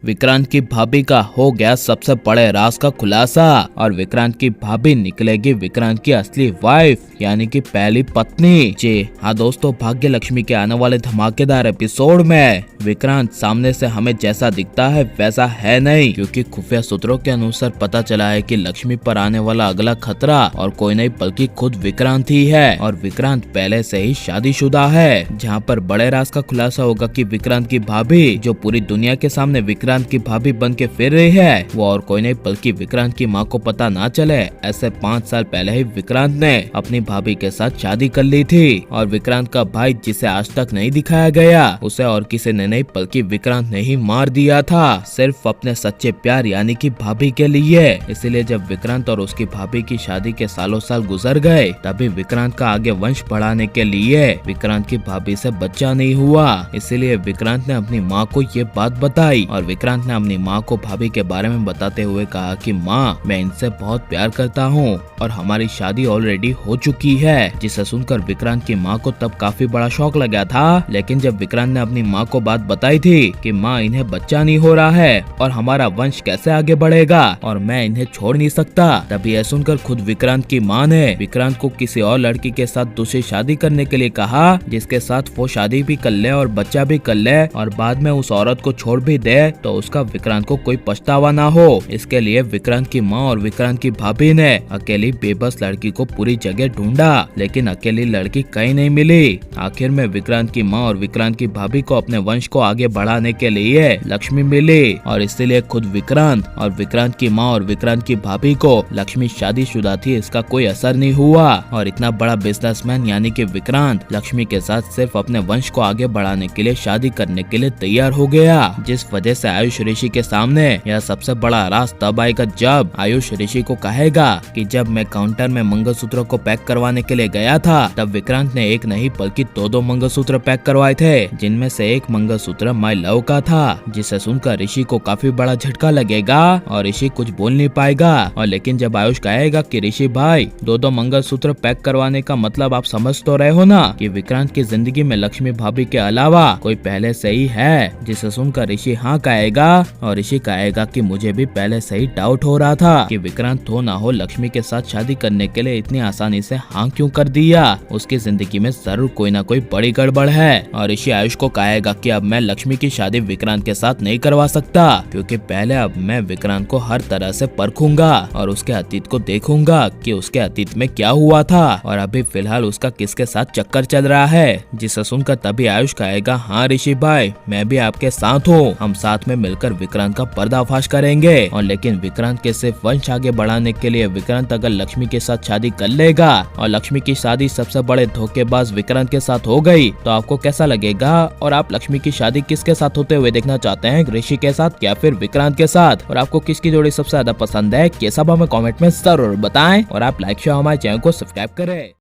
विक्रांत की भाभी का हो गया सबसे बड़े राज का खुलासा और विक्रांत की भाभी निकलेगी विक्रांत की असली वाइफ यानी कि पहली पत्नी। जी हाँ दोस्तों, भाग्य लक्ष्मी के आने वाले धमाकेदार एपिसोड में विक्रांत सामने से हमें जैसा दिखता है वैसा है नहीं, क्योंकि खुफिया सूत्रों के अनुसार पता चला है कि लक्ष्मी पर आने वाला अगला खतरा और कोई नहीं बल्कि खुद विक्रांत ही है। और विक्रांत पहले से ही शादीशुदा है, जहाँ पर बड़े राज का खुलासा होगा कि विक्रांत की भाभी जो पूरी दुनिया के सामने विक्रांत की भाभी बन के फिर रही है वो और कोई नहीं बल्कि विक्रांत की माँ को पता ना चले। ऐसे 5 साल पहले ही विक्रांत ने अपनी भाभी के साथ शादी कर ली थी और विक्रांत का भाई जिसे आज तक नहीं दिखाया गया उसे और किसी ने नहीं बल्कि विक्रांत ने ही मार दिया था, सिर्फ अपने सच्चे प्यार यानी कि भाभी के लिए। इसीलिए जब विक्रांत और उसकी भाभी की शादी के सालों साल गुजर गए तभी विक्रांत का आगे वंश बढ़ाने के लिए विक्रांत की भाभी से बच्चा नहीं हुआ। इसीलिए विक्रांत ने अपनी माँ को ये बात बताई और विक्रांत ने अपनी माँ को भाभी के बारे में बताते हुए कहा कि माँ, मैं इनसे बहुत प्यार करता हूँ और हमारी शादी ऑलरेडी हो चुकी है। जिसे सुनकर विक्रांत की माँ को तब काफी बड़ा शौक लगा था, लेकिन जब विक्रांत ने अपनी माँ को बात बताई थी कि माँ, इन्हें बच्चा नहीं हो रहा है और हमारा वंश कैसे आगे बढ़ेगा और मैं इन्हें छोड़ नहीं सकता, तभी यह सुनकर खुद विक्रांत की माँ ने विक्रांत को किसी और लड़की के साथ दूसरी शादी करने के लिए कहा, जिसके साथ वो शादी भी कर ले और बच्चा भी कर ले और बाद में उस औरत को छोड़ भी दे तो उसका विक्रांत को कोई पछतावा ना हो। इसके लिए विक्रांत की माँ और विक्रांत की भाभी ने अकेली बेबस लड़की को पूरी जगह ढूंढा, लेकिन अकेली लड़की कहीं नहीं मिली। आखिर में विक्रांत की माँ और विक्रांत की भाभी को अपने वंश को आगे बढ़ाने के लिए लक्ष्मी मिली और इसीलिए खुद विक्रांत और विक्रांत की माँ और विक्रांत की भाभी को लक्ष्मी शादीशुदा थी इसका कोई असर नहीं हुआ और इतना बड़ा बिजनेसमैन यानी कि विक्रांत लक्ष्मी के साथ सिर्फ अपने वंश को आगे बढ़ाने के लिए शादी करने के लिए तैयार हो गया। जिस वजह से आयुष ऋषि के सामने यह सबसे बड़ा राज तब आएगा जब आयुष ऋषि को कहेगा कि जब मैं काउंटर में मंगलसूत्रों को पैक करवाने के लिए गया था तब विक्रांत ने एक नहीं बल्कि 2 मंगलसूत्र पैक करवाए थे, जिनमें से एक मंगलसूत्र माय लव का था। जिसे सुनकर ऋषि को काफी बड़ा झटका लगेगा और ऋषि कुछ बोल नहीं पाएगा। और लेकिन जब आयुष कहेगा कि ऋषि भाई 2 मंगलसूत्र पैक करवाने का मतलब आप समझ तो रहे हो ना कि विक्रांत की जिंदगी में लक्ष्मी भाभी के अलावा कोई पहले से ही है। जिसे सुनकर ऋषि हाँ कहेगा और ऋषि कहेगा कि मुझे भी पहले से ही डाउट हो रहा था कि विक्रांत हो ना हो लक्ष्मी के साथ शादी करने के लिए इतनी आसानी से हाँ क्यों कर दिया, उसकी जिंदगी में जरूर कोई ना कोई बड़ी गड़बड़ है। और ऋषि आयुष को कहेगा कि अब मैं लक्ष्मी की शादी विक्रांत के साथ नहीं करवा सकता, क्योंकि पहले अब मैं विक्रांत को हर तरह से परखूंगा और उसके अतीत को देखूंगा कि उसके अतीत में क्या हुआ था और अभी फिलहाल उसका किसके साथ चक्कर चल रहा है। जिसे सुनकर तभी आयुष कहेगा हाँ ऋषि भाई, मैं भी आपके साथ हूँ, हम साथ में मिलकर विक्रांत का पर्दाफाश करेंगे। और लेकिन विक्रांत के सिर्फ वंश आगे बढ़ाने के लिए विक्रांत अगर लक्ष्मी के साथ शादी कर लेगा और लक्ष्मी की शादी सबसे बड़े धोखेबाज विक्रांत के साथ हो गई तो आपको कैसा लगेगा? और आप लक्ष्मी की शादी किसके साथ होते हुए देखना चाहते हैं, ऋषि के साथ या फिर विक्रांत के साथ? और आपको किसकी जोड़ी सबसे ज्यादा पसंद है ये सब हमें कमेंट में जरूर बताएं और आप लाइक शेयर हमारे चैनल को सब्सक्राइब करें।